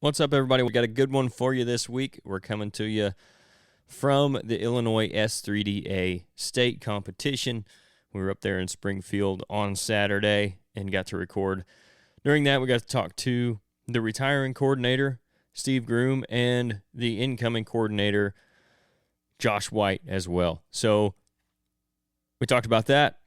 What's up, everybody? We got a good one for you this week. We're coming to you from the Illinois S3DA state competition. We were up there in Springfield on Saturday and got to record. During that, we got to talk to the retiring coordinator, Steve Groom, and the incoming coordinator, Josh White, as well. So we talked about that.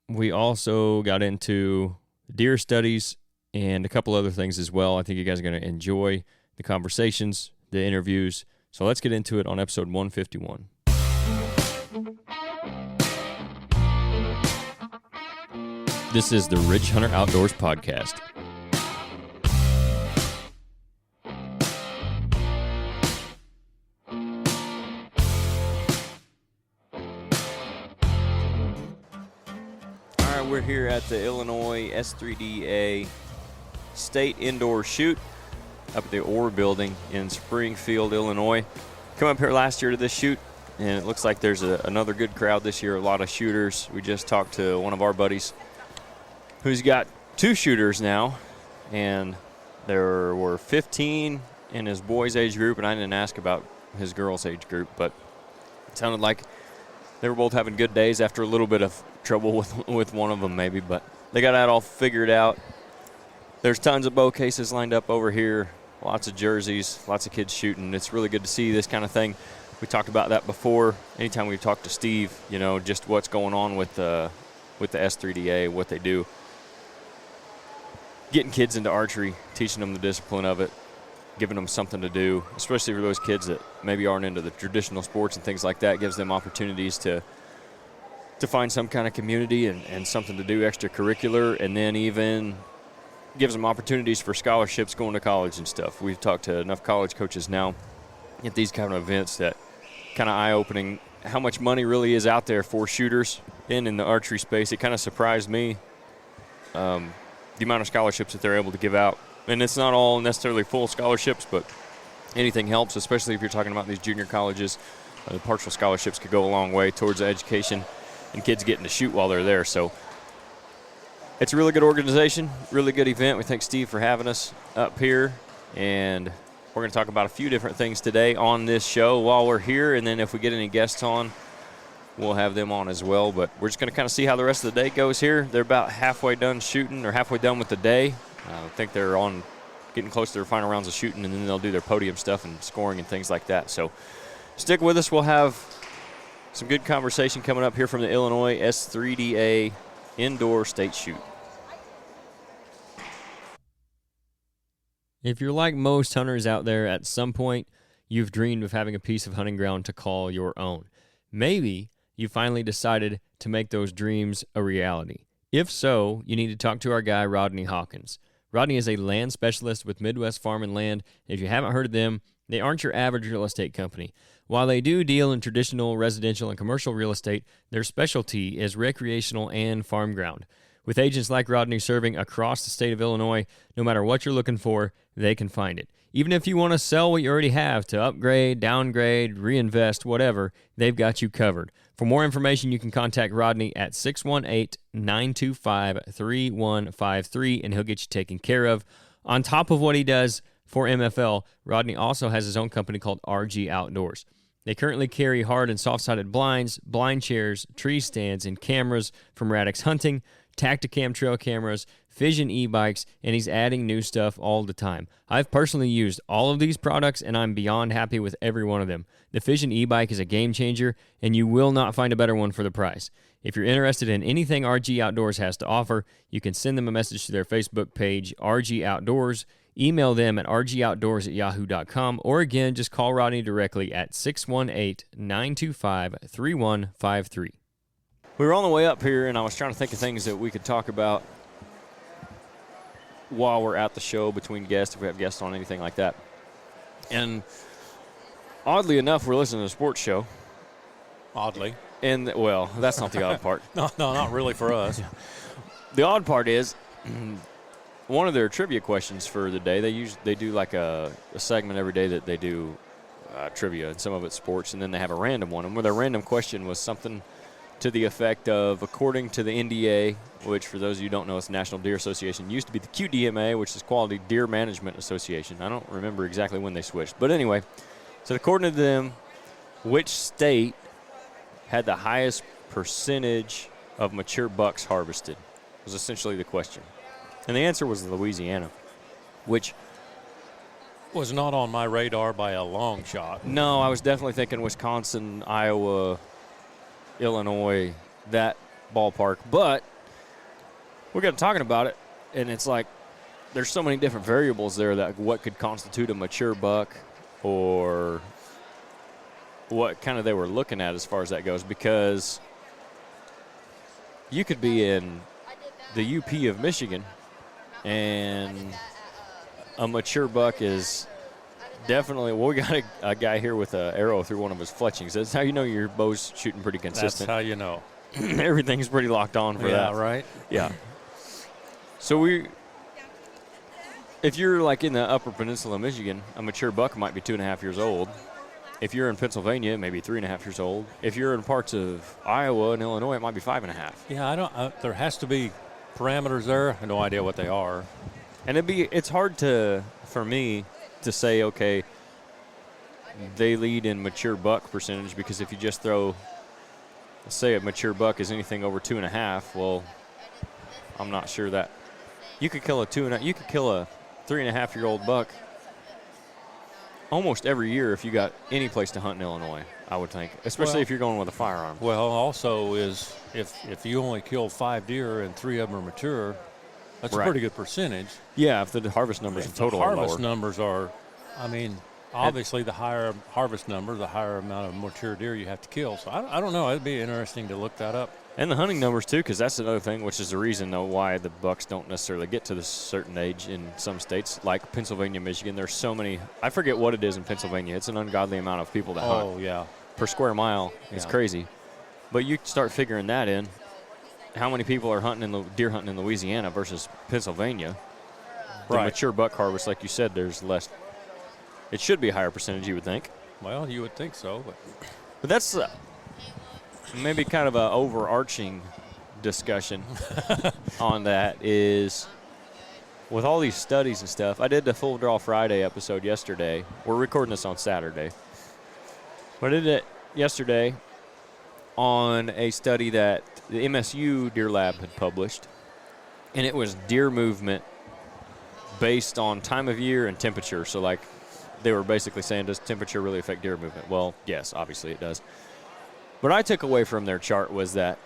We also got into deer studies and a couple other things as well. I think you guys are going to enjoy the conversations, the interviews. So let's get into it on episode 151. This is the Ridge Hunter Outdoors Podcast. All right, we're here at the Illinois S3DA State Indoor Shoot up at the Orr Building in Springfield, Illinois. Come up here last year to this shoot, and it looks like there's another good crowd this year, a lot of shooters. We just talked to one of our buddies who's got 2 shooters now, and there were 15 in his boys' age group, and I didn't ask about his girls' age group, but it sounded like they were both having good days after a little bit of trouble with one of them maybe, but they got that all figured out. There's tons of bow cases lined up over here, lots of jerseys, lots of kids shooting. It's really good to see this kind of thing. We talked about that before. Anytime we've talked to Steve, just what's going on with the S3DA, what they do. Getting kids into archery, teaching them the discipline of it, giving them something to do, especially for those kids that maybe aren't into the traditional sports and things like that. Gives them opportunities to find some kind of community and something to do extracurricular, and then even gives them opportunities for scholarships going to college and stuff. We've talked to enough college coaches now at these kind of events that kind of eye-opening how much money really is out there for shooters in the archery space. It kind of surprised me, the amount of scholarships that they're able to give out. And it's not all necessarily full scholarships, but anything helps, especially if you're talking about these junior colleges. The partial scholarships could go a long way towards education and kids getting to shoot while they're there. So it's a really good organization, really good event. We thank Steve for having us up here, and we're going to talk about a few different things today on this show while we're here, and then if we get any guests on, we'll have them on as well. But we're just going to kind of see how the rest of the day goes here. They're about halfway done shooting, or halfway done with the day. I think they're getting close to their final rounds of shooting, and then they'll do their podium stuff and scoring and things like that. So stick with us. We'll have some good conversation coming up here from the Illinois S3DA Indoor State Shoot. If you're like most hunters out there, at some point you've dreamed of having a piece of hunting ground to call your own. Maybe you finally decided to make those dreams a reality. If so, you need to talk to our guy, Rodney Hawkins. Rodney is a land specialist with Midwest Farm and Land. If you haven't heard of them, they aren't your average real estate company. While they do deal in traditional residential and commercial real estate, their specialty is recreational and farm ground. With agents like Rodney serving across the state of Illinois, no matter what you're looking for, they can find it. Even if you want to sell what you already have to upgrade, downgrade, reinvest, whatever, they've got you covered. For more information, you can contact Rodney at 618-925-3153, and he'll get you taken care of. On top of what he does for MFL, Rodney also has his own company called RHO Outdoors. They currently carry hard and soft-sided blinds, blind chairs, tree stands, and cameras from Radix Hunting, Tacticam trail cameras, Fission e-bikes, and he's adding new stuff all the time. I've personally used all of these products, and I'm beyond happy with every one of them. The Fission e-bike is a game changer, and you will not find a better one for the price. If you're interested in anything RG Outdoors has to offer, you can send them a message to their Facebook page, RG Outdoors, email them at rgoutdoors@yahoo.com, or again, just call Rodney directly at 618-925-3153. We were on the way up here, and I was trying to think of things that we could talk about while we're at the show, between guests, if we have guests on, anything like that. And oddly enough, we're listening to a sports show. Oddly. And, well, that's not the odd part. No, not really for us. The odd part is one of their trivia questions for the day, they do like a segment every day that they do trivia, and some of it's sports, and then they have a random one. And where their random question was something to the effect of, according to the NDA, which for those of you who don't know, it's the National Deer Association, used to be the QDMA, which is Quality Deer Management Association. I don't remember exactly when they switched. But anyway, so according to them, which state had the highest percentage of mature bucks harvested was essentially the question. And the answer was Louisiana, which Was not on my radar by a long shot. no, I was definitely thinking Wisconsin, Iowa, Illinois, that ballpark. But we got talking about it, and it's like there's so many different variables there that what could constitute a mature buck or what kind of they were looking at as far as that goes, because you could be in the UP of Michigan and a mature buck is definitely, well, we got a guy here with an arrow through one of his fletchings. That's how you know your bow's shooting pretty consistent. That's how you know. Everything's pretty locked on for that. Yeah, right? Yeah. So if you're like in the upper peninsula of Michigan, a mature buck might be 2.5 years old. If you're in Pennsylvania, maybe 3.5 years old. If you're in parts of Iowa and Illinois, it might be 5.5. Yeah, there has to be parameters there. I have no idea what they are. And it's hard for me to say, okay, they lead in mature buck percentage, because if you just throw, say a mature buck is anything over 2.5, well, I'm not sure that you could kill a 3.5-year-old buck almost every year if you got any place to hunt in Illinois, I would think, especially if you're going with a firearm. Well, also is if you only kill 5 deer and 3 of them are mature, that's Right. a pretty good percentage. Yeah, if the harvest numbers in total are harvest lower. numbers are, I mean, obviously the higher harvest number, the higher amount of mature deer you have to kill. So I don't know. It'd be interesting to look that up. And the hunting numbers, too, because that's another thing, which is the reason, though, why the bucks don't necessarily get to this certain age in some states, like Pennsylvania, Michigan. There's so many. I forget what it is in Pennsylvania. It's an ungodly amount of people that hunt. Oh, yeah. Per square mile. It's Yeah. crazy. But you start figuring that in. How many people are deer hunting in Louisiana versus Pennsylvania? The Right. mature buck harvest, like you said, there's less. It should be a higher percentage, you would think. Well, you would think so, But that's maybe kind of an overarching discussion on that is, with all these studies and stuff, I did the Full Draw Friday episode yesterday. We're recording this on Saturday. But I did it yesterday on a study that the MSU Deer Lab had published, and it was deer movement based on time of year and temperature. So, like, they were basically saying, does temperature really affect deer movement? Well, yes, obviously it does. What I took away from their chart was that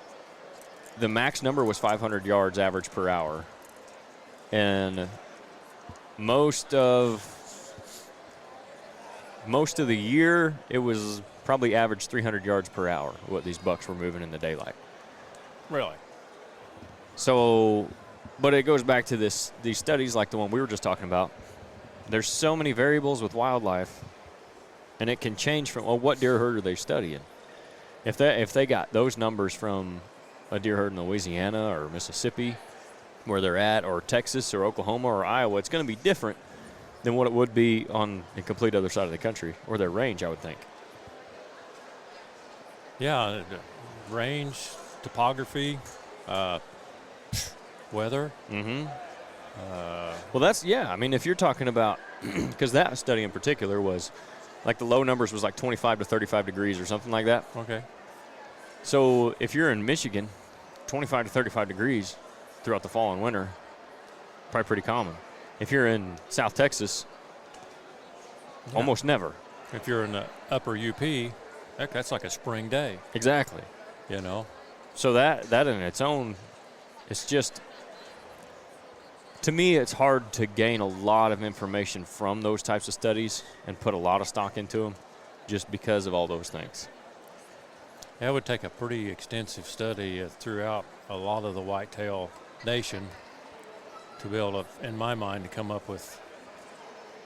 the max number was 500 yards average per hour. And most of the year, it was probably average 300 yards per hour, what these bucks were moving in the daylight. really. So, but it goes back to these studies like the one we were just talking about. There's so many variables with wildlife, and it can change from, well, what deer herd are they studying? If they got those numbers from a deer herd in Louisiana or Mississippi, where they're at, or Texas or Oklahoma or Iowa, it's going to be different than what it would be on the complete other side of the country, or their range, I would think. Yeah, range, topography, weather. Mm-hmm. Well, that's, yeah. I mean, if you're talking about, because that study in particular was, like the low numbers was like 25 to 35 degrees or something like that. Okay. So if you're in Michigan, 25 to 35 degrees throughout the fall and winter, probably pretty common. If you're in South Texas, almost never. If you're in the upper UP, heck, that's like a spring day, Exactly. you know. So that in its own, it's just, to me, it's hard to gain a lot of information from those types of studies and put a lot of stock into them just because of all those things. That would take a pretty extensive study throughout a lot of the whitetail nation to be able to, in my mind, to come up with,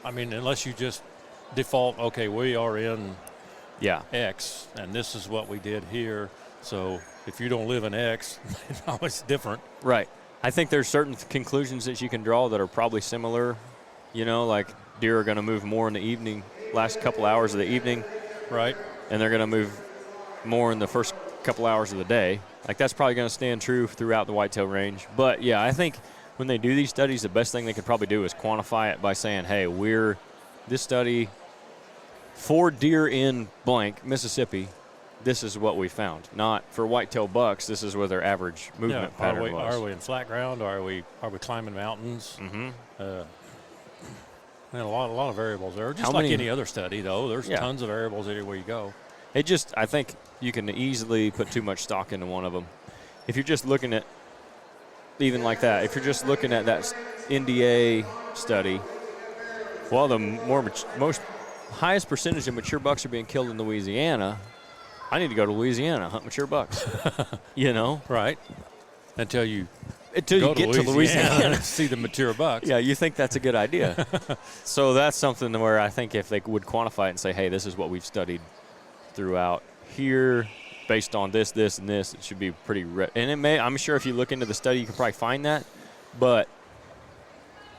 I mean, unless you just default, okay, we are in X, and this is what we did here. So if you don't live in X, it's different. Right. I think there's certain conclusions that you can draw that are probably similar. You know, like deer are going to move more in the evening, last couple hours of the evening. Right. And they're going to move more in the first couple hours of the day. Like, that's probably going to stand true throughout the whitetail range. But, yeah, I think when they do these studies, the best thing they could probably do is quantify it by saying, hey, this study for deer in blank, Mississippi, this is what we found. Not for whitetail bucks, this is where their average movement pattern was. Are we in flat ground, or are we climbing mountains? Mm-hmm. And a lot of variables there. Just like any other study, though. There's tons of variables anywhere you go. I think you can easily put too much stock into one of them. If you're just looking at, even like that, if you're just looking at that NDA study, well, the most highest percentage of mature bucks are being killed in Louisiana. I need to go to Louisiana, hunt mature bucks. You know? Right. Until you get to Louisiana and see the mature bucks. Yeah, you think that's a good idea. So that's something where I think if they would quantify it and say, hey, this is what we've studied throughout here based on this, this, and this, it should be pretty and I'm sure if you look into the study, you can probably find that, but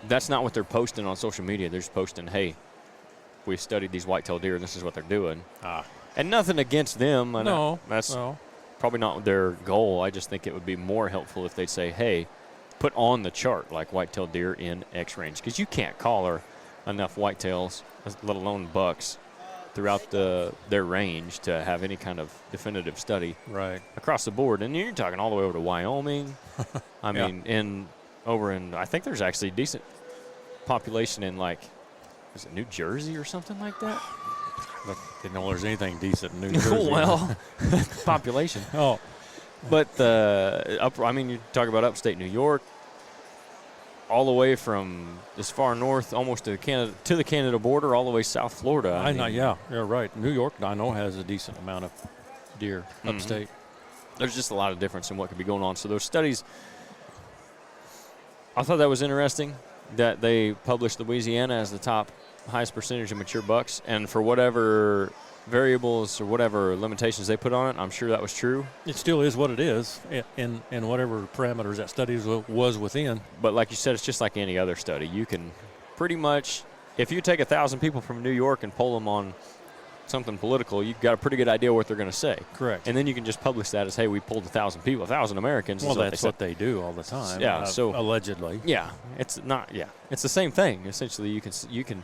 that's not what they're posting on social media. They're just posting, hey, we studied these whitetail deer, and this is what they're doing. And nothing against them. That's probably not their goal. I just think it would be more helpful if they'd say, hey, put on the chart like whitetail deer in X range, because you can't collar enough whitetails, let alone bucks, throughout their range to have any kind of definitive study across the board. And you're talking all the way over to Wyoming. I mean, I think there's actually a decent population in, like, is it New Jersey or something like that? I didn't know there's anything decent in New Jersey. Well, population. But you talk about upstate New York, all the way from as far north, almost to the Canada border, all the way South Florida. You're right. New York, I know, has a decent amount of deer upstate. There's just a lot of difference in what could be going on. So those studies, I thought that was interesting that they published Louisiana as the top highest percentage of mature bucks, and for whatever variables or whatever limitations they put on it, I'm sure that was true. It still is what it is in whatever parameters that study was within. But like you said, it's just like any other study. You can pretty much, if you take 1,000 people from New York and poll them on something political, you've got a pretty good idea what they're going to say. Correct. And then you can just publish that as, hey, we polled 1,000 people, 1,000 Americans. Well, that's what they do all the time. Yeah. So allegedly. Yeah. It's not. Yeah. It's the same thing. Essentially, you can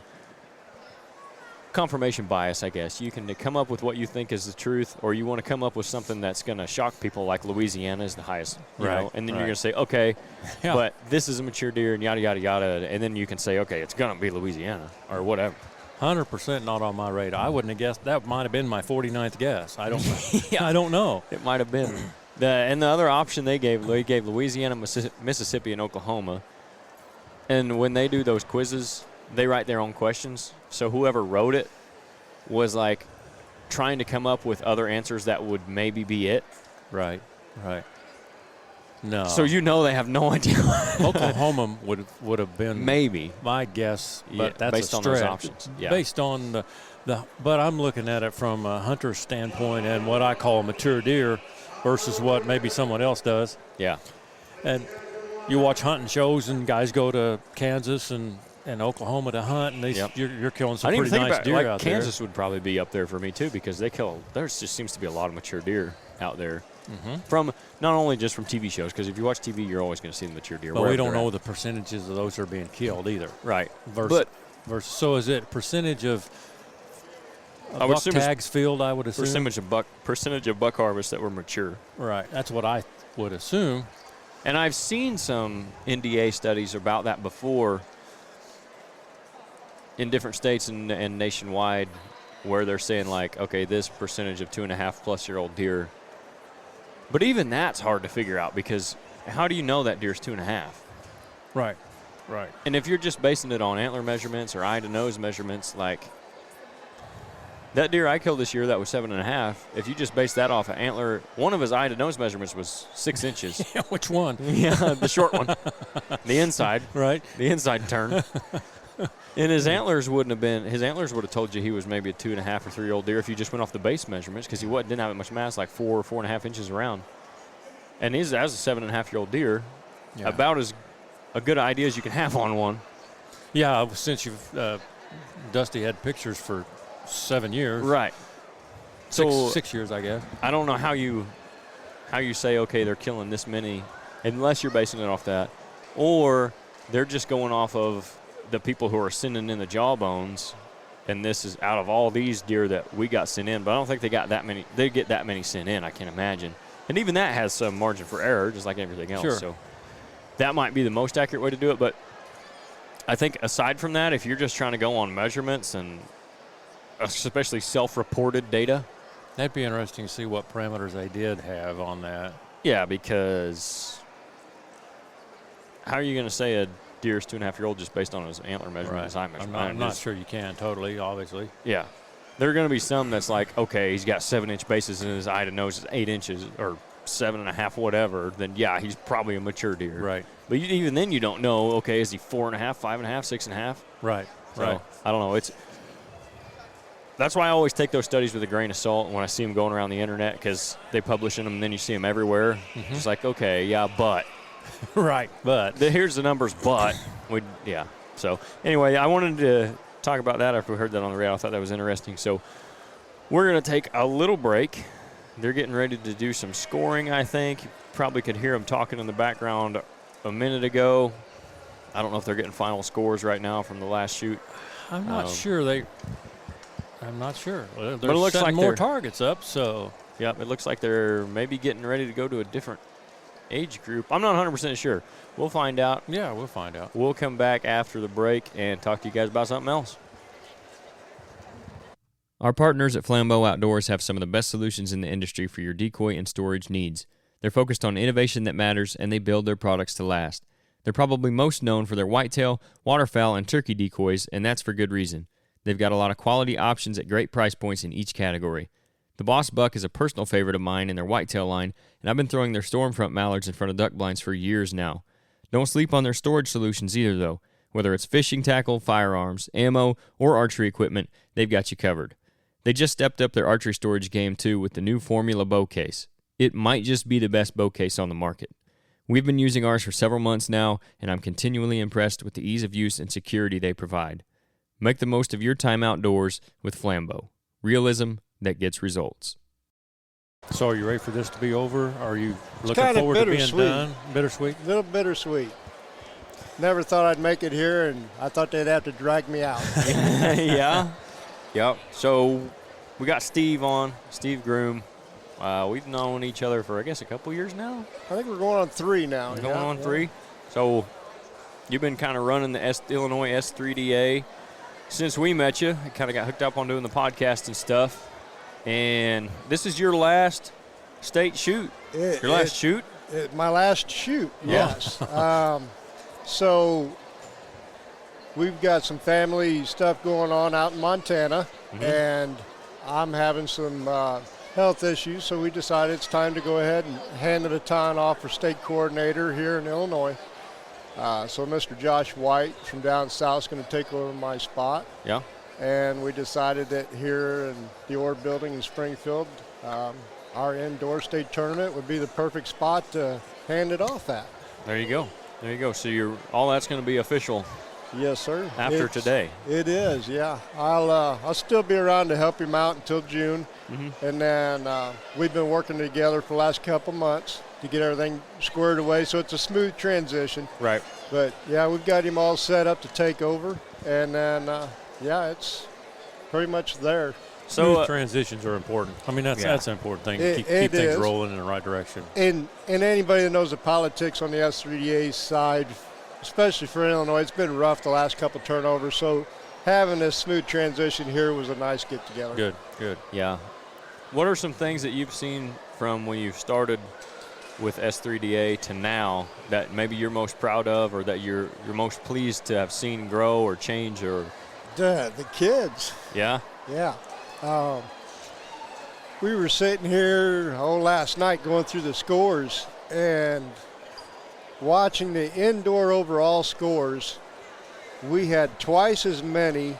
confirmation bias, I guess. You can come up with what you think is the truth, or you want to come up with something that's going to shock people, like Louisiana is the highest, you know, and then you're going to say, okay, but this is a mature deer and yada, yada, yada, and then you can say, okay, it's going to be Louisiana or whatever. 100% not on my radar. I wouldn't have guessed. That might have been my 49th guess. I don't know. I don't know. It might have been. And the other option they gave Louisiana, Mississippi, and Oklahoma. And when they do those quizzes, they write their own questions. So whoever wrote it was like trying to come up with other answers that would maybe be it. Right. No. So they have no idea. Oklahoma would have been maybe my guess, but that's based a on stretch. those options. Yeah. Based on the but I'm looking at it from a hunter's standpoint and what I call a mature deer versus what maybe someone else does. Yeah. And you watch hunting shows and guys go to Kansas and Oklahoma to hunt, and you're killing some pretty nice deer out there. Kansas would probably be up there for me too, because there just seems to be a lot of mature deer out there. From not only just from TV shows, because if you watch TV, you're always going to see the mature deer. But we don't know the percentages of those that are being killed either. Right. Versus, so is it percentage of buck tags field? I would assume percentage of buck harvest that were mature. Right. That's what I would assume. And I've seen some NDA studies about that before in different states and nationwide, where they're saying, like, okay, this percentage of 2.5-plus-year-old deer. But even that's hard to figure out, because how do you know that deer's 2.5? Right. And if you're just basing it on antler measurements or eye to nose measurements, like that deer I killed this year that was 7.5, if you just base that off of antler, one of his eye to nose measurements was 6 inches. Yeah, which one? Yeah, the short one. The inside. Right. The inside turn. And his antlers would have told you he was maybe a 2.5 or 3-year-old deer if you just went off the base measurements, because he didn't have much mass, like 4.5 inches around. And he's as a 7.5-year-old deer, about as a good idea as you can have on one. Yeah, since Dusty had pictures for 7 years. Right. So 6 years, I guess. I don't know how you how you say, okay, they're killing this many, unless you're basing it off that, or they're just going off of the people who are sending in the jawbones, and this is out of all these deer that we got sent in. But I don't think they got that many. They get that many sent in, I can't imagine. And even that has some margin for error, just like everything else. Sure. So that might be the most accurate way to do it. But I think aside from that, if you're just trying to go on measurements and especially self-reported data. That'd be interesting to see what parameters they did have on that. Yeah, because how are you going to say a deer's 2.5-year-old just based on his antler measurement, his eye measurement? I'm not sure you can totally, obviously. Yeah. There are going to be some that's like, okay, he's got 7-inch bases and his eye to nose is 8 inches or 7.5, whatever. Then, yeah, he's probably a mature deer. Right. But even then you don't know, okay, is he 4.5, 5.5, 6.5? Right. So, right. I don't know. That's why I always take those studies with a grain of salt when I see them going around the internet, because they publish them and then you see them everywhere. Mm-hmm. It's like, okay, yeah, but. Right, but. Here's the numbers, but. Yeah. So, anyway, I wanted to talk about that after we heard that on the radio. I thought that was interesting. So, we're going to take a little break. They're getting ready to do some scoring, I think. You probably could hear them talking in the background a minute ago. I don't know if they're getting final scores right now from the last shoot. I'm not sure. I'm not sure. They're but it looks setting like more targets up, so. Yep, it looks like they're maybe getting ready to go to a different age group. I'm not 100% sure. We'll find out. Yeah, we'll find out. We'll come back after the break and talk to you guys about something else. Our partners at Flambeau Outdoors have some of the best solutions in the industry for your decoy and storage needs. They're focused on innovation that matters, and they build their products to last. They're probably most known for their whitetail, waterfowl, and turkey decoys, and that's for good reason. They've got a lot of quality options at great price points in each category. The Boss Buck is a personal favorite of mine in their whitetail line, and I've been throwing their Stormfront mallards in front of duck blinds for years now. Don't sleep on their storage solutions either, though. Whether it's fishing tackle, firearms, ammo, or archery equipment, they've got you covered. They just stepped up their archery storage game, too, with the new Formula bow case. It might just be the best bow case on the market. We've been using ours for several months now, and I'm continually impressed with the ease of use and security they provide. Make the most of your time outdoors with Flambeau. Realism that gets results. So are you ready for this to be over? Are you looking forward to being done? Bittersweet? A little bittersweet. Never thought I'd make it here, and I thought they'd have to drag me out. Yeah. Yep. So we got Steve on, Steve Groom. We've known each other for, I guess, a couple years now. I think we're going on 3 now. Going on 3. So you've been kind of running the Illinois S3DA since we met you. Kind of got hooked up on doing the podcast and stuff. And this is your last state shoot. Your last shoot? My last shoot, yes. So we've got some family stuff going on out in Montana, and I'm having some health issues, so we decided it's time to go ahead and hand the baton off for state coordinator here in Illinois. So Mr. Josh White from down south is going to take over my spot. Yeah. And we decided that here in the Orr building in Springfield, our indoor state tournament would be the perfect spot to hand it off at. There you go. There you go. So all that's going to be official. Yes, sir. After today. It is, yeah. I'll still be around to help him out until June. And then we've been working together for the last couple months to get everything squared away, so it's a smooth transition. Right. But, yeah, we've got him all set up to take over. And then, yeah, it's pretty much there. So transitions are important. I mean, that's an important thing. Keep things rolling in the right direction. And anybody that knows the politics on the S3DA side, especially for Illinois, it's been rough the last couple turnovers. So having this smooth transition here was a nice get-together. Good. Yeah. What are some things that you've seen from when you started with S3DA to now that maybe you're most proud of, or that you're most pleased to have seen grow or change? Or the kids. Yeah? Yeah. We were sitting here last night going through the scores and watching the indoor overall scores. We had twice as many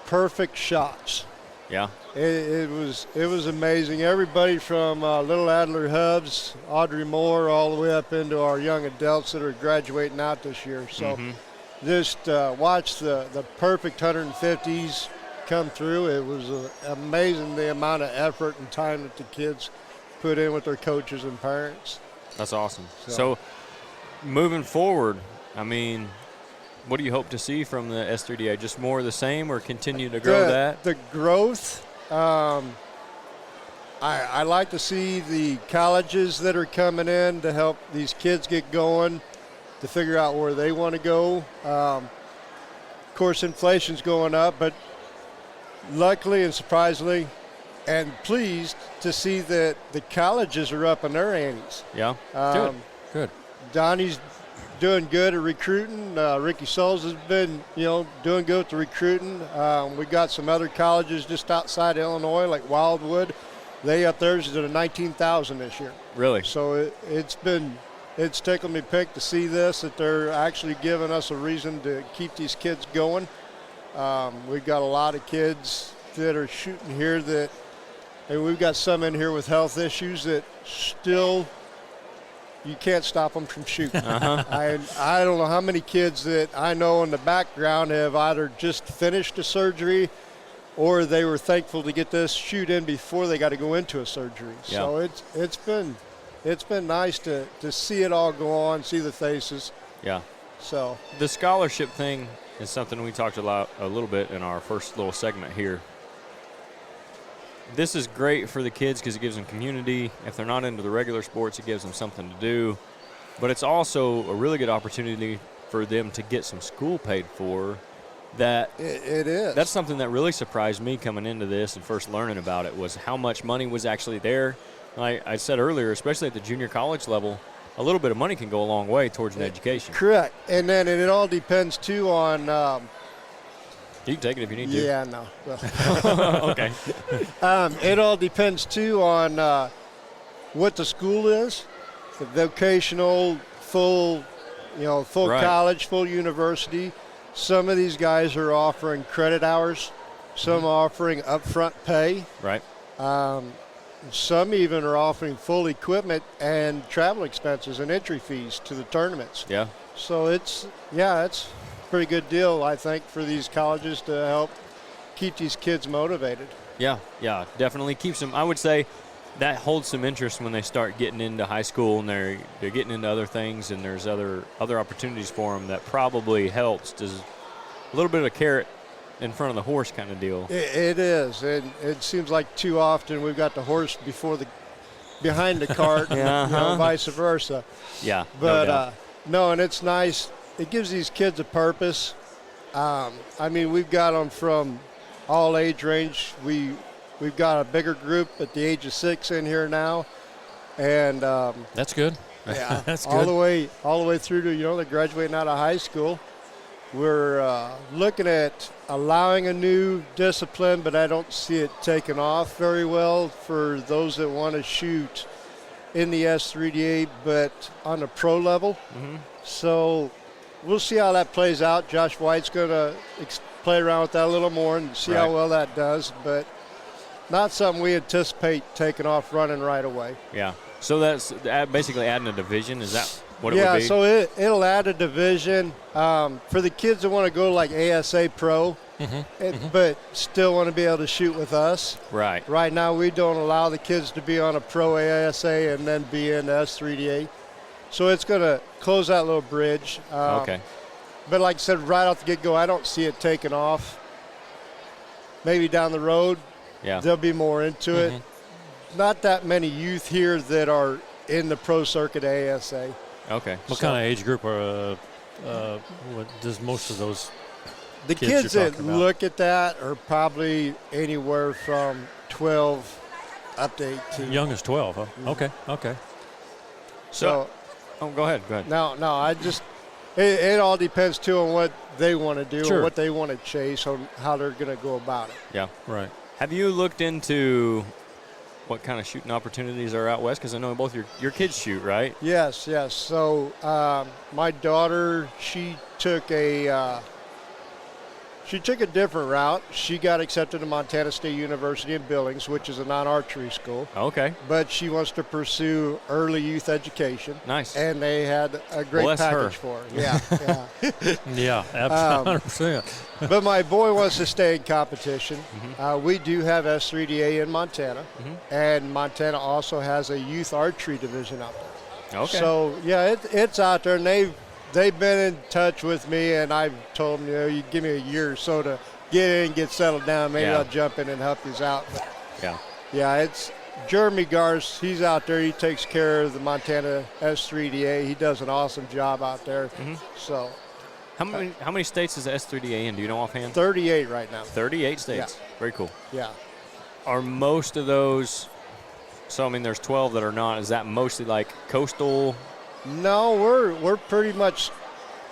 perfect shots. Yeah. It was amazing. Everybody from Little Adler Hubs, Audrey Moore, all the way up into our young adults that are graduating out this year. So just watch the perfect 150s come through. It was amazing the amount of effort and time that the kids put in with their coaches and parents. That's awesome. So moving forward, I mean, what do you hope to see from the S3DA? Just more of the same, or continue to grow that? The growth. I like to see the colleges that are coming in to help these kids get going, to figure out where they want to go. Of course, inflation's going up, but luckily and surprisingly, and pleased to see that the colleges are up in their antes. Yeah. Good. Donnie's doing good at recruiting. Ricky Souls has been, doing good with the recruiting. We got some other colleges just outside Illinois, like Wildwood. They up theirs is at 19,000 this year. Really? So it's tickled me pink to see this, that they're actually giving us a reason to keep these kids going. We've got a lot of kids that are shooting here and we've got some in here with health issues that still, you can't stop them from shooting. I don't know how many kids that I know in the background have either just finished a surgery or they were thankful to get this shoot in before they got to go into a surgery. Yeah. So it's been nice to see it all go on, see the faces. Yeah. So the scholarship thing is something we talked about a little bit in our first little segment here. This is great for the kids because it gives them community. If they're not into the regular sports, it gives them something to do. But it's also a really good opportunity for them to get some school paid for. It is. That's something that really surprised me coming into this and first learning about it, was how much money was actually there. Like I said earlier, especially at the junior college level, a little bit of money can go a long way towards an education. Correct. And then it all depends, too, on you can take it if you need to. Yeah, no. Okay. It all depends, too, on what the school is, the vocational, full right. college, full university. Some of these guys are offering credit hours. Some offering upfront pay. Right. Some even are offering full equipment and travel expenses and entry fees to the tournaments. Yeah. So it's a pretty good deal, I think, for these colleges to help keep these kids motivated. Yeah, definitely keeps them. I would say that holds some interest when they start getting into high school and they're getting into other things, and there's other opportunities for them. That probably helps. Does a little bit of a carrot in front of the horse kind of deal. It is, and it seems like too often we've got the horse behind the cart, and vice versa. Yeah, but no, and it's nice. It gives these kids a purpose. We've got them from all age range. We've got a bigger group at the age of 6 in here now, and that's good. Yeah, that's good. all the way through to they're graduating out of high school. We're looking at allowing a new discipline, but I don't see it taking off very well for those that want to shoot in the S3DA, but on a pro level. Mm-hmm. So we'll see how that plays out. Josh White's going to play around with that a little more and see how well that does, but not something we anticipate taking off running right away. Yeah. So that's basically adding a division. Is that what it would be? Yeah, so it'll add a division for the kids that want to go like ASA Pro, but still want to be able to shoot with us. Right. Right now, we don't allow the kids to be on a Pro ASA and then be in the S3DA. So it's going to close that little bridge. Okay. But like I said, right off the get-go, I don't see it taking off. Maybe down the road, there'll be more into it. Not that many youth here that are in the pro circuit ASA. Okay. What kind of age group are what does most of those the kids that look at that are probably anywhere from 12 up to 18. Young as 12, huh? Okay. So go ahead. No, I just it all depends too on what they want to do Sure. or what they want to chase, on how they're going to go about it. Yeah. Right. Have you looked into what kind of shooting opportunities are out west? Because I know both your kids shoot, right? Yes. So my daughter, she took a She took a different route. She got accepted to Montana State University in Billings, which is a non-archery school. Okay. But she wants to pursue early youth education. Nice. And they had a great package for her. Yeah, yeah. Yeah, absolutely, 100%. But my boy wants to stay in competition. We do have S3DA in Montana, and Montana also has a youth archery division out there. Okay. So, yeah, it's out there, and they've been in touch with me, and I've told them, you give me a year or so to get in, get settled down. Maybe I'll jump in and help you out. But yeah, it's Jeremy Garst. He's out there. He takes care of the Montana S3DA. He does an awesome job out there. So, how many states is the S3DA in? Do you know offhand? 38 right now. 38 states. Yeah. Very cool. Yeah. Are most of those? So I mean, there's 12 that are not. Is that mostly like coastal? No, we're pretty much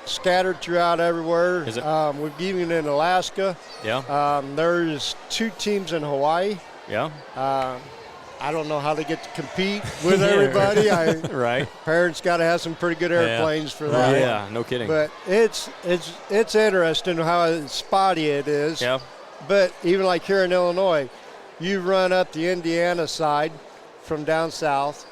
scattered throughout everywhere. Is it? We've even in Alaska. Yeah. There's 2 teams in Hawaii. Yeah. I don't know how they get to compete with everybody. Right. Parents got to have some pretty good airplanes for that. Yeah, no kidding. But it's interesting how spotty it is. Yeah. But even like here in Illinois, you run up the Indiana side from down south,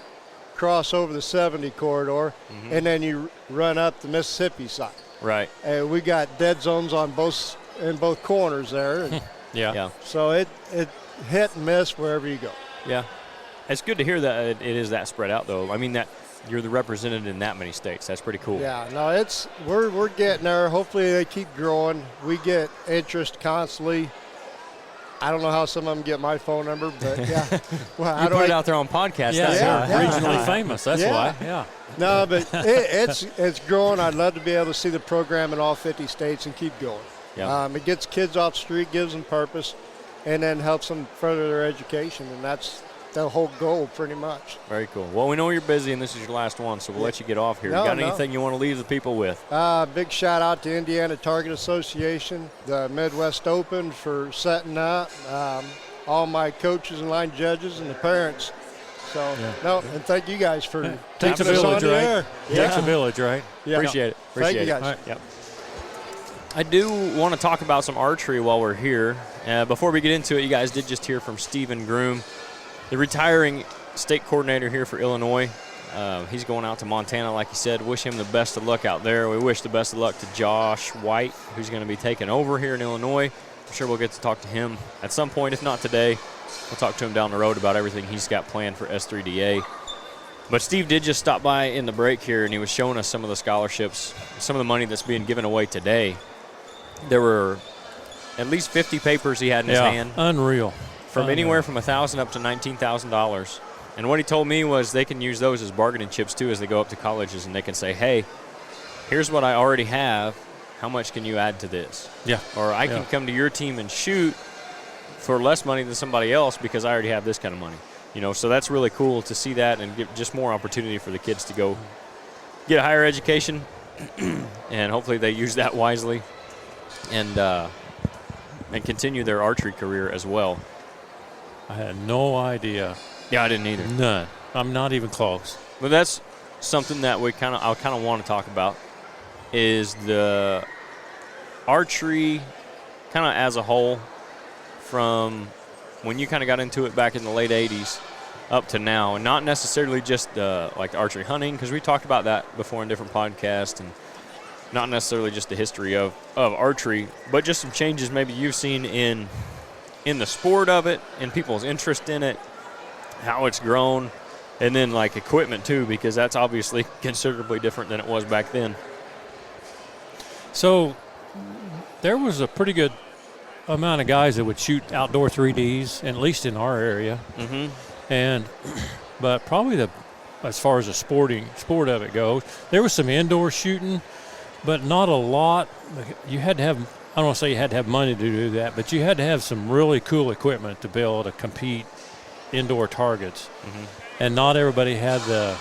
cross over the 70 corridor, and then you run up the Mississippi side. Right. And we got dead zones on both corners there. And Yeah. so it hit and miss wherever you go. Yeah. It's good to hear that it is that spread out, though. I mean, that you're the represented in that many states. That's pretty cool. Yeah. No, we're getting there. Hopefully they keep growing. We get interest constantly. I don't know how some of them get my phone number, but yeah. Well, you put it out there on podcasts. Yeah, regionally famous. That's why. Yeah. No, but it's growing. I'd love to be able to see the program in all 50 states and keep going. Yeah. It gets kids off the street, gives them purpose, and then helps them further their education, and that's the whole goal pretty much. Very cool. Well, we know you're busy, and this is your last one, so we'll let you get off here. No, you got anything you want to leave the people with? Big shout out to Indiana Target Association, the Midwest Open for setting up, all my coaches and line judges and the parents. So, and thank you guys for Takes a taking us on village, the right? air. Takes a village, right? Yeah. Appreciate it. Thank you guys. All right. Yep. I do want to talk about some archery while we're here. Before we get into it, you guys did just hear from Stephen Groom, the retiring state coordinator here for Illinois. He's going out to Montana, like he said. Wish him the best of luck out there. We wish the best of luck to Josh White, who's going to be taking over here in Illinois. I'm sure we'll get to talk to him at some point, if not today. We'll talk to him down the road about everything he's got planned for S3DA. But Steve did just stop by in the break here, and he was showing us some of the scholarships, some of the money that's being given away today. There were at least 50 papers he had in his hand. Unreal. From anywhere from $1,000 up to $19,000. And what he told me was they can use those as bargaining chips, too, as they go up to colleges, and they can say, hey, here's what I already have. How much can you add to this? Yeah. Or I can come to your team and shoot for less money than somebody else because I already have this kind of money. You know, so that's really cool to see that and give just more opportunity for the kids to go get a higher education. And hopefully they use that wisely and continue their archery career as well. I had no idea. Yeah, I didn't either. None. I'm not even close. But that's something that I kind of want to talk about is the archery kind of as a whole from when you kind of got into it back in the late 80s up to now, and not necessarily just like archery hunting, because we talked about that before in different podcasts, and not necessarily just the history of archery, but just some changes maybe you've seen in the sport of it and people's interest in it, how it's grown, and then like equipment too, because that's obviously considerably different than it was back then. So there was a pretty good amount of guys that would shoot outdoor 3Ds, at least in our area. But probably as far as the sport of it goes, there was some indoor shooting, but not a lot. You had to have, I don't want to say you had to have money to do that, but you had to have some really cool equipment to be able to compete indoor targets. And not everybody had the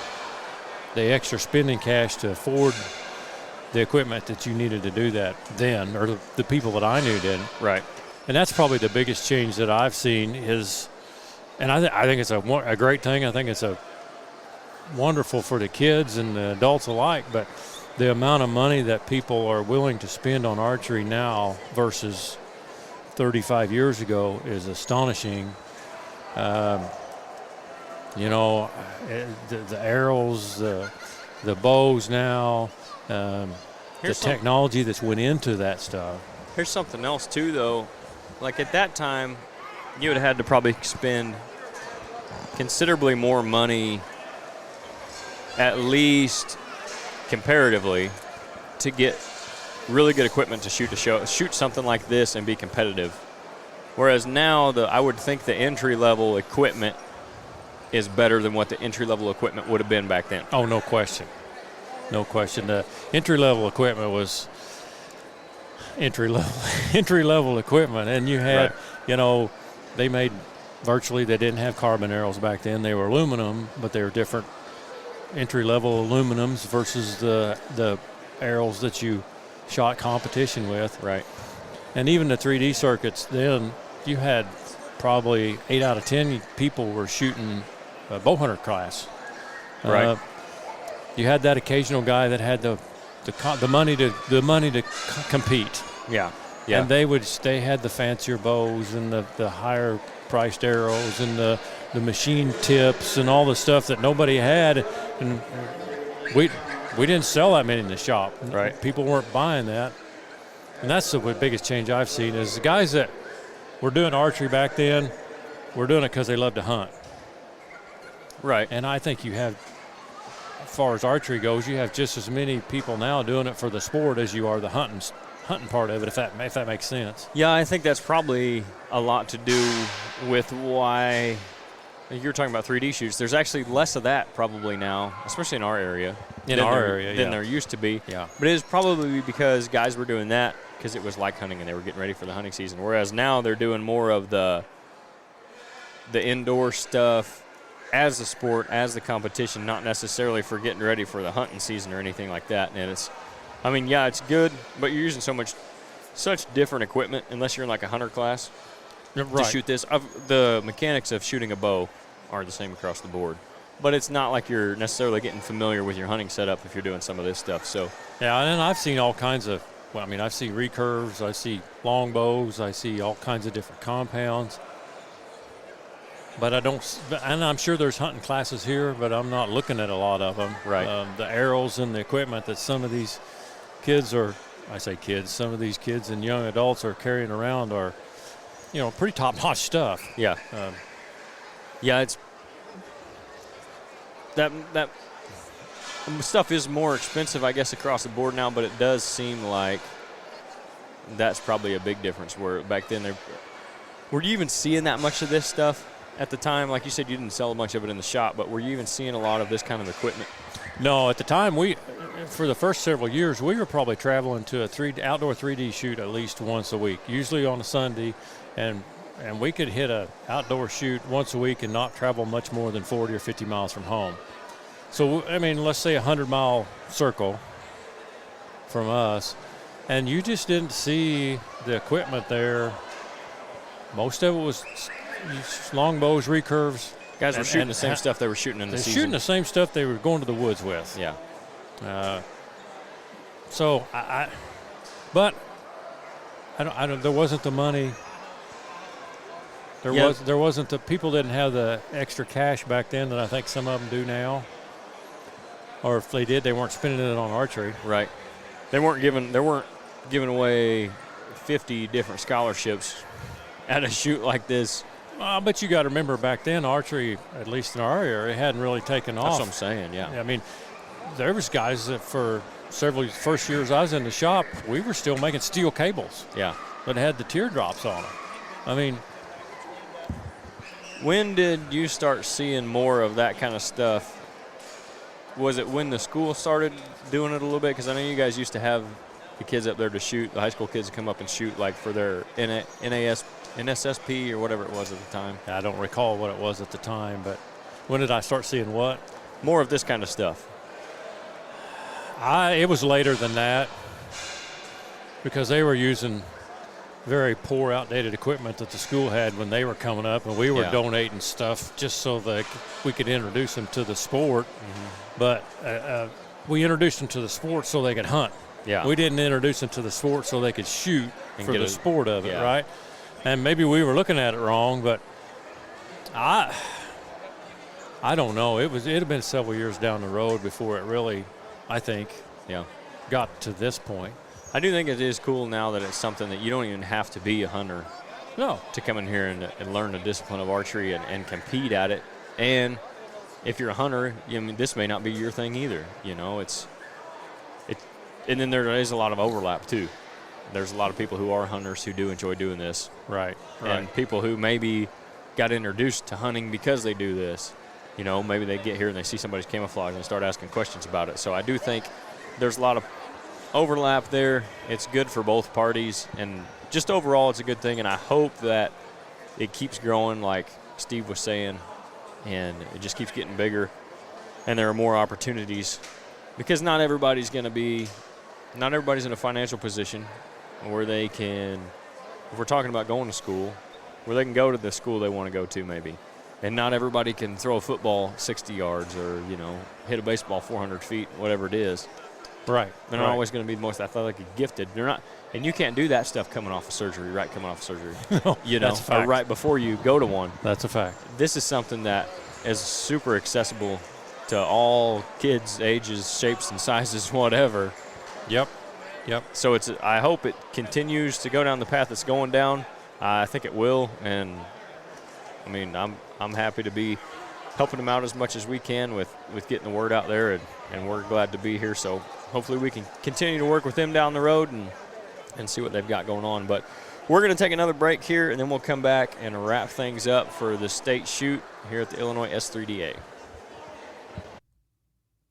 extra spending cash to afford the equipment that you needed to do that then, or the people that I knew didn't. Right. And that's probably the biggest change that I've seen is, and I think it's a great thing. I think it's a wonderful for the kids and the adults alike. But the amount of money that people are willing to spend on archery now versus 35 years ago is astonishing. You know, the arrows, the bows now, the technology that's went into that stuff. Here's something else too, though. Like at that time, you would have had to probably spend considerably more money, at least comparatively, to get really good equipment to shoot something like this and be competitive. Whereas now, I would think the entry-level equipment is better than what the entry-level equipment would have been back then. Oh, no question. No question. The entry-level equipment was entry-level equipment. And you had, you know, they didn't have carbon arrows back then. They were aluminum, but they were different entry-level aluminums versus the arrows that you shot competition with. Right. And even the 3D circuits, then you had probably 8 out of 10 people were shooting a bow hunter class. Right. You had that occasional guy that had the money to compete. Yeah. Yeah. And they had the fancier bows and the higher priced arrows and the machine tips and all the stuff that nobody had, and we didn't sell that many in the shop. Right. People weren't buying that. And that's the biggest change I've seen is the guys that were doing archery back then were doing it because they loved to hunt. Right. And I think you have, as far as archery goes, you have just as many people now doing it for the sport as you are the hunting part of it, if that makes sense. Yeah, I think that's probably a lot to do with why you're talking about 3D shoots. There's actually less of that probably now, especially in our area. Than there used to be. Yeah. But it is probably because guys were doing that because it was like hunting and they were getting ready for the hunting season. Whereas now they're doing more of the indoor stuff as a sport, as the competition, not necessarily for getting ready for the hunting season or anything like that. And it's good, but you're using such different equipment unless you're in like a hunter class to shoot this. The mechanics of shooting a bow are the same across the board. But it's not like you're necessarily getting familiar with your hunting setup if you're doing some of this stuff. So yeah, and I've seen all kinds of, I see recurves, I see long bows, I see all kinds of different compounds. But and I'm sure there's hunting classes here, but I'm not looking at a lot of them. Right. The arrows and the equipment that some of these some of these kids and young adults are carrying around are, pretty top-notch stuff. Yeah. It's that stuff is more expensive, I guess, across the board now, but it does seem like that's probably a big difference. Where back then, were you even seeing that much of this stuff at the time? Like you said, you didn't sell a bunch of it in the shop, but were you even seeing a lot of this kind of equipment? No, at the time, for the first several years, we were probably traveling to outdoor 3D shoot at least once a week, usually on a Sunday, and we could hit a outdoor shoot once a week and not travel much more than 40 or 50 miles from home. So, let's say a 100-mile circle from us, and you just didn't see the equipment there. Most of it was longbows, recurves. Guys were shooting the same stuff they were shooting in the season. They're shooting the same stuff they were going to the woods with. Yeah. So, but I don't. There wasn't the money. There wasn't the people didn't have the extra cash back then that I think some of them do now. Or if they did, they weren't spending it on archery. Right. They weren't giving away 50 different scholarships at a shoot like this. But you got to remember back then, archery, at least in our area, hadn't really taken off. That's what I'm saying, yeah. There was guys that for first years I was in the shop, we were still making steel cables. Yeah. That had the teardrops on them. When did you start seeing more of that kind of stuff? Was it when the school started doing it a little bit? Because I know you guys used to have the kids up there to shoot, the high school kids come up and shoot like for their NSSP or whatever it was at the time. I don't recall what it was at the time, but when did I start seeing what? More of this kind of stuff. It was later than that because they were using very poor, outdated equipment that the school had when they were coming up, and we were donating stuff just so that we could introduce them to the sport. Mm-hmm. But we introduced them to the sport so they could hunt. Yeah. We didn't introduce them to the sport so they could shoot And for get the a- sport of it, yeah. right? And maybe we were looking at it wrong, but I don't know. It had been several years down the road before it really, I think, Yeah. got to this point. I do think it is cool now that it's something that you don't even have to be a hunter No. to come in here and learn the discipline of archery and compete at it. And if you're a hunter, I mean, this may not be your thing either. You know, and then there is a lot of overlap too. There's a lot of people who are hunters who do enjoy doing this. Right. And people who maybe got introduced to hunting because they do this. You know, maybe they get here and they see somebody's camouflage and start asking questions about it. So I do think there's a lot of overlap there. It's good for both parties, and just overall it's a good thing, and I hope that it keeps growing like Steve was saying, and it just keeps getting bigger, and there are more opportunities, because not everybody's in a financial position where they can, if we're talking about going to school, where they can go to the school they want to go to maybe. And not everybody can throw a football 60 yards or, you know, hit a baseball 400 feet, whatever it is. Right. They're not always going to be the most athletically gifted. They're not, and you can't do that stuff coming off of surgery, right? Coming off of surgery, you know, that's a fact. or right before you go to one. That's a fact. This is something that is super accessible to all kids, ages, shapes, and sizes, whatever. Yep. So I hope it continues to go down the path it's going down. I think it will, and I mean, I'm happy to be helping them out as much as we can with getting the word out there, and we're glad to be here. So hopefully we can continue to work with them down the road and see what they've got going on. But we're going to take another break here, and then we'll come back and wrap things up for the state shoot here at the Illinois S3DA.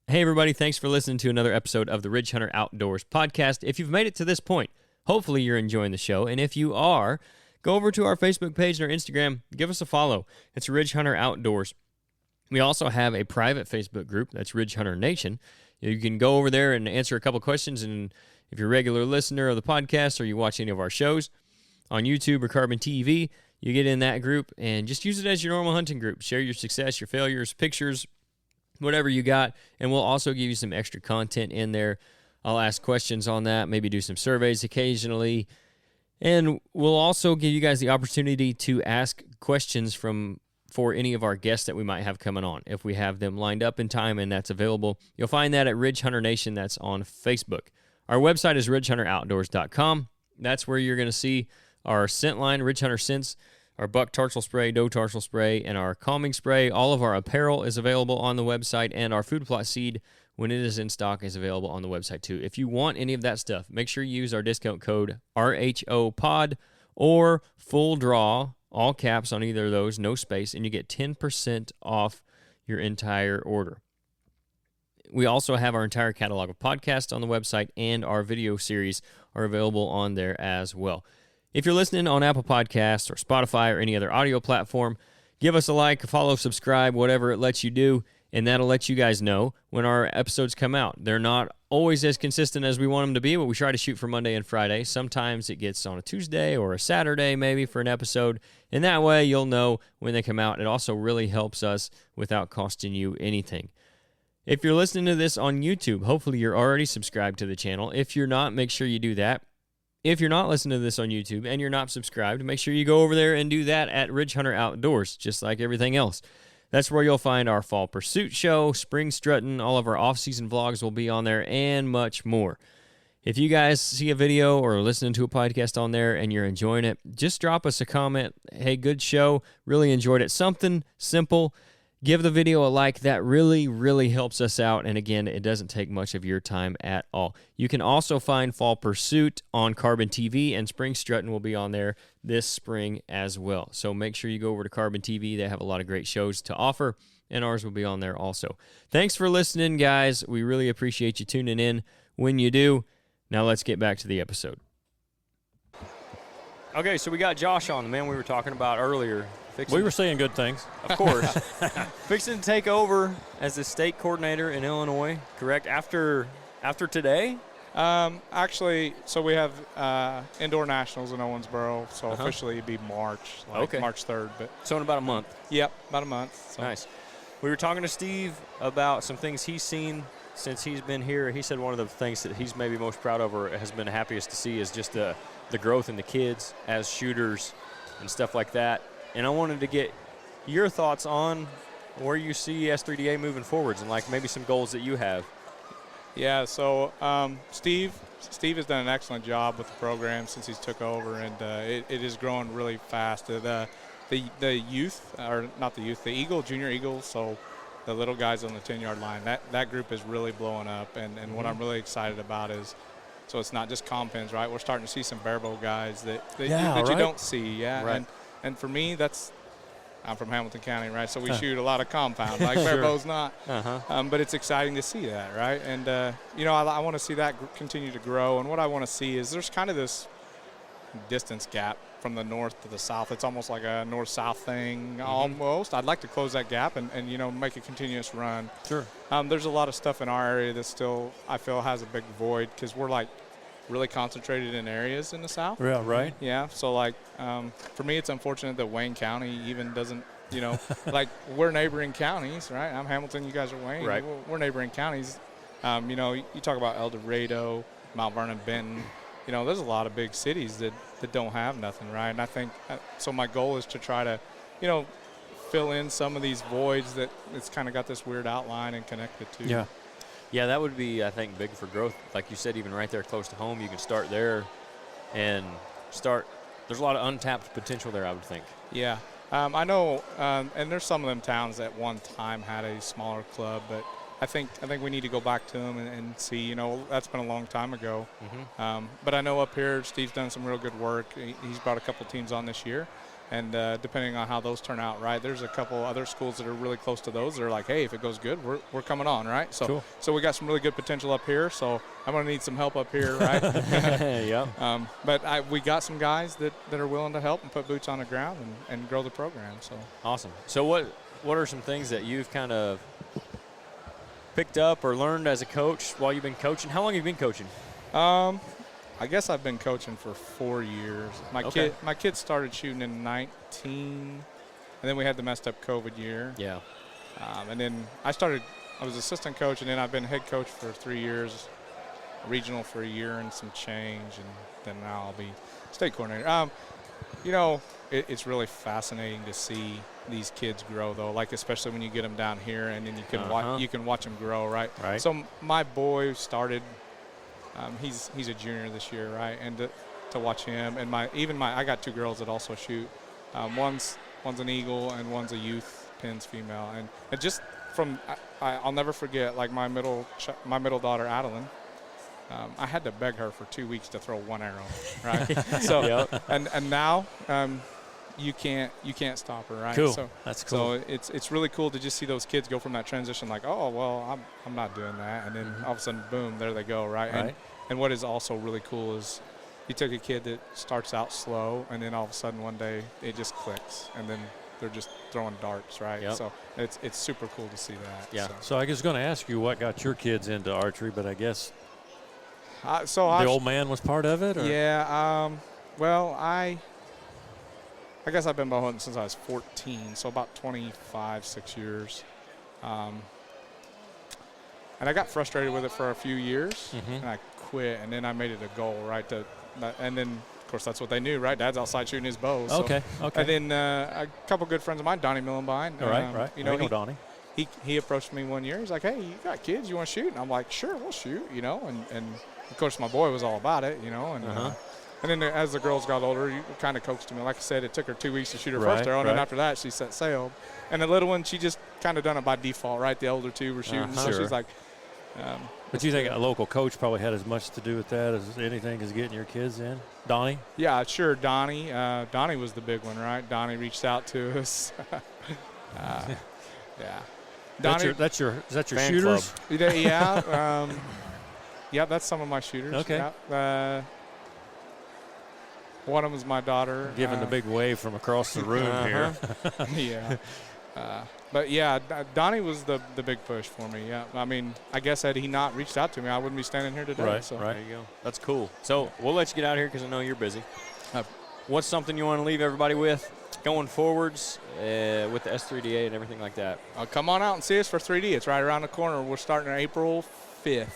Hey, everybody. Thanks for listening to another episode of the Ridge Hunter Outdoors podcast. If you've made it to this point, hopefully you're enjoying the show. And if you are, go over to our Facebook page and our Instagram. Give us a follow. It's Ridge Hunter Outdoors. We also have a private Facebook group. That's Ridge Hunter Nation. You can go over there and answer a couple questions. And if you're a regular listener of the podcast or you watch any of our shows on YouTube or Carbon TV, you get in that group and just use it as your normal hunting group. Share your success, your failures, pictures, whatever you got. And we'll also give you some extra content in there. I'll ask questions on that, maybe do some surveys occasionally. And we'll also give you guys the opportunity to ask questions for any of our guests that we might have coming on, if we have them lined up in time and that's available. You'll find that at Ridge Hunter Nation. That's on Facebook. Our website is ridgehunteroutdoors.com. That's where you're going to see our scent line, Ridge Hunter Scents, our buck tarsal spray, doe tarsal spray, and our calming spray. All of our apparel is available on the website, and our food plot seed, when it is in stock, is available on the website too. If you want any of that stuff, make sure you use our discount code RHOPOD or Full Draw, all caps on either of those, no space, and you get 10% off your entire order. We also have our entire catalog of podcasts on the website, and our video series are available on there as well. If you're listening on Apple Podcasts or Spotify or any other audio platform, give us a like, follow, subscribe, whatever it lets you do, and that'll let you guys know when our episodes come out. They're not always as consistent as we want them to be, but we try to shoot for Monday and Friday. Sometimes it gets on a Tuesday or a Saturday maybe for an episode, and that way you'll know when they come out. It also really helps us without costing you anything. If you're listening to this on YouTube, hopefully you're already subscribed to the channel. If you're not, make sure you do that. If you're not listening to this on YouTube and you're not subscribed, make sure you go over there and do that at Ridge Hunter Outdoors, just like everything else. That's where you'll find our fall pursuit show, spring strutting, all of our off-season vlogs will be on there, and much more. If you guys see a video or listening to a podcast on there and you're enjoying it, just drop us a comment. Hey, good show. Really enjoyed it. Something simple. Give the video a like. That really, really helps us out. And again, it doesn't take much of your time at all. You can also find Fall Pursuit on Carbon TV, and Spring Strutting will be on there this spring as well. So make sure you go over to Carbon TV. They have a lot of great shows to offer, and ours will be on there also. Thanks for listening, guys. We really appreciate you tuning in when you do. Now let's get back to the episode. Okay, so we got Josh on, the man we were talking about earlier. We were saying good things. Of course. Fixing to take over as the state coordinator in Illinois, correct? After today? Actually, so we have indoor nationals in Owensboro, so officially it'd be March, March 3rd. But So in about a month. Yep, about a month. So. Nice. We were talking to Steve about some things he's seen since he's been here, he said one of the things that he's maybe most proud of or has been happiest to see is just the growth in the kids as shooters and stuff like that. And I wanted to get your thoughts on where you see S3DA moving forwards and like maybe some goals that you have. Yeah, so Steve has done an excellent job with the program since he's took over, and it is growing really fast. The youth, or not the youth, the junior Eagles, so the little guys on the 10-yard line, that group is really blowing up, and what I'm really excited about is, so it's not just compens, right? We're starting to see some barebow guys that you don't see, Right. And for me, I'm from Hamilton County, right? So we shoot a lot of compound, like barebow's not. But it's exciting to see that, right? And, I want to see that continue to grow. And what I want to see is there's kind of this distance gap from the north to the south. It's almost like a north-south thing almost. I'd like to close that gap and make a continuous run. Sure. There's a lot of stuff in our area that still, I feel, has a big void because we're, like, really concentrated in areas in the south. Yeah, right. Yeah, so like for me it's unfortunate that Wayne County even doesn't, like we're neighboring counties, right? I'm Hamilton, you guys are Wayne. Right. We're neighboring counties. You talk about El Dorado, Mount Vernon, Benton. There's a lot of big cities that don't have nothing, right? And I think, so my goal is to try to, fill in some of these voids that it's kind of got this weird outline and connect it to. Yeah. Yeah, that would be, I think, big for growth. Like you said, even right there close to home, you can start there and start. There's a lot of untapped potential there, I would think. Yeah. I know, and there's some of them towns that one time had a smaller club, but I think we need to go back to them and see, that's been a long time ago. But I know up here, Steve's done some real good work. He's brought a couple teams on this year. And depending on how those turn out, right, there's a couple other schools that are really close to those. They're like, hey, if it goes good, we're coming on, right? So, cool. So we got some really good potential up here. So I'm going to need some help up here, right? Yeah. But we got some guys that are willing to help and put boots on the ground and grow the program. So awesome. So what are some things that you've kind of picked up or learned as a coach while you've been coaching? How long have you been coaching? I guess I've been coaching for 4 years. My kid started shooting in 19, and then we had the messed up COVID year. Yeah. And then I was assistant coach, and then I've been head coach for 3 years, regional for a year and some change, and then now I'll be state coordinator. It's really fascinating to see these kids grow, though, like especially when you get them down here, and then you can watch them grow, right? Right. So my boy started. He's a junior this year, right? And to watch him and I got 2 girls that also shoot. One's an Eagle and one's a youth pins female. And it just I'll never forget, like my middle daughter Adeline. I had to beg her for 2 weeks to throw 1 arrow, right? So Yep. and now you can't stop her, right? Cool. So, that's cool. So it's really cool to just see those kids go from that transition, like, oh well, I'm not doing that, and then all of a sudden, boom, there they go, right? Right. And what is also really cool is you took a kid that starts out slow, and then all of a sudden one day it just clicks, and then they're just throwing darts, right? Yep. So it's super cool to see that. Yeah. So I was going to ask you what got your kids into archery, but I guess the old man was part of it? Or? Yeah. Well, I guess I've been bow hunting since I was 14, so about 6 years. And I got frustrated with it for a few years, and I quit, and then I made it a goal, right? And then, of course, that's what they knew, right? Dad's outside shooting his bow. So. Okay. And then a couple good friends of mine, Donnie Millenbein. Right. You know, Donnie. He approached me one year. He's like, hey, you got kids, you want to shoot? And I'm like, sure, we'll shoot, and of course my boy was all about it, and then as the girls got older, you kind of coaxed me. Like I said, it took her 2 weeks to shoot her first arrow, and then after that, she set sail. And the little one, she just kind of done it by default, right? The older 2 were shooting, so she's like. But you think a local coach probably had as much to do with that as anything as getting your kids in? Donnie? Yeah, sure, Donnie. Donnie was the big one, right? Donnie reached out to us. Yeah. Donnie, Is that your fan shooters? club. Yeah. Yeah, that's some of my shooters. Okay. Yeah. One of them is my daughter. Giving the big wave from across the room here. Yeah. But yeah, Donnie was the big push for me. Yeah, I mean, I guess had he not reached out to me, I wouldn't be standing here today. Right, so. right. There you go. That's cool. So we'll let you get out of here because I know you're busy. What's something you want to leave everybody with? going forwards with the S3DA and everything like that? Come on out and see us for 3D. It's right around the corner. We're starting April 5th.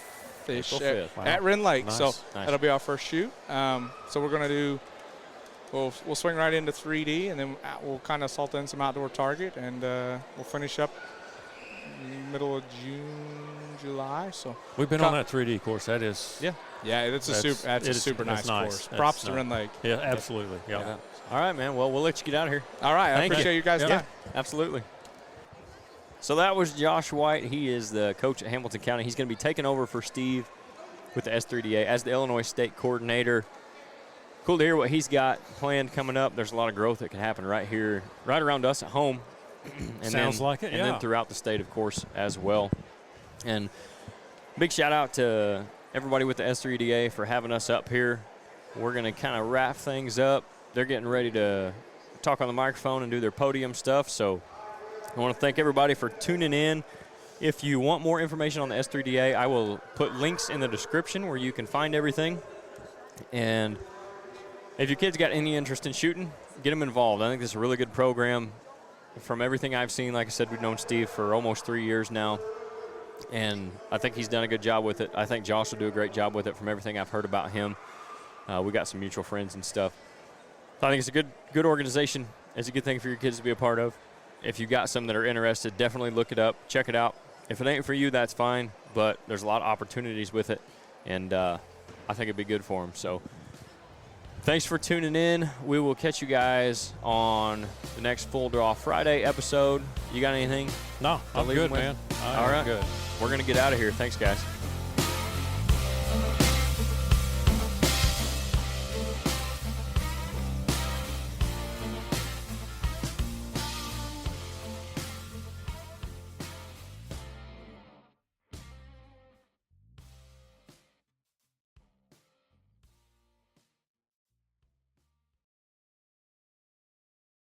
April 5th. Wow. At Wren Lake. Nice. So Nice. that'll be our first shoot. So we're going to do, we'll swing right into 3D, and then we'll kind of salt in some outdoor target, and we'll finish up middle of June, July. So We've been on that 3D course. That is. Yeah. yeah, it's a super nice course. That's Props to nice. Wren Lake. Yeah, absolutely. Yeah. Yeah. All right, man. Well, we'll let you get out of here. All right, I Thank appreciate you guys' time. Absolutely. So that was Josh White. He is the coach at Hamilton County. He's going to be taking over for Steve with the S3DA as the Illinois State Coordinator. Cool to hear what he's got planned coming up. There's a lot of growth that can happen right here, right around us at home. And Sounds like it, And then throughout the state, of course, as well. And big shout out to everybody with the S3DA for having us up here. We're going to kind of wrap things up. They're getting ready to talk on the microphone and do their podium stuff. So I want to thank everybody for tuning in. If you want more information on the S3DA, I will put links in the description where you can find everything. And if your kids got any interest in shooting, get them involved. I think this is a really good program. From everything I've seen, like I said, we've known Steve for almost 3 years now, and I think he's done a good job with it. I think Josh will do a great job with it from everything I've heard about him. We got some mutual friends and stuff. So I think it's a good organization. It's a good thing for your kids to be a part of. If you got some that are interested, definitely look it up, check it out. If it ain't for you, that's fine, but there's a lot of opportunities with it, and I think it'd be good for them. So thanks for tuning in. We will catch you guys on the next Full Draw Friday episode. You got anything? No, I'm leave good, them with? man. All right. Good. We're going to get out of here. Thanks, guys.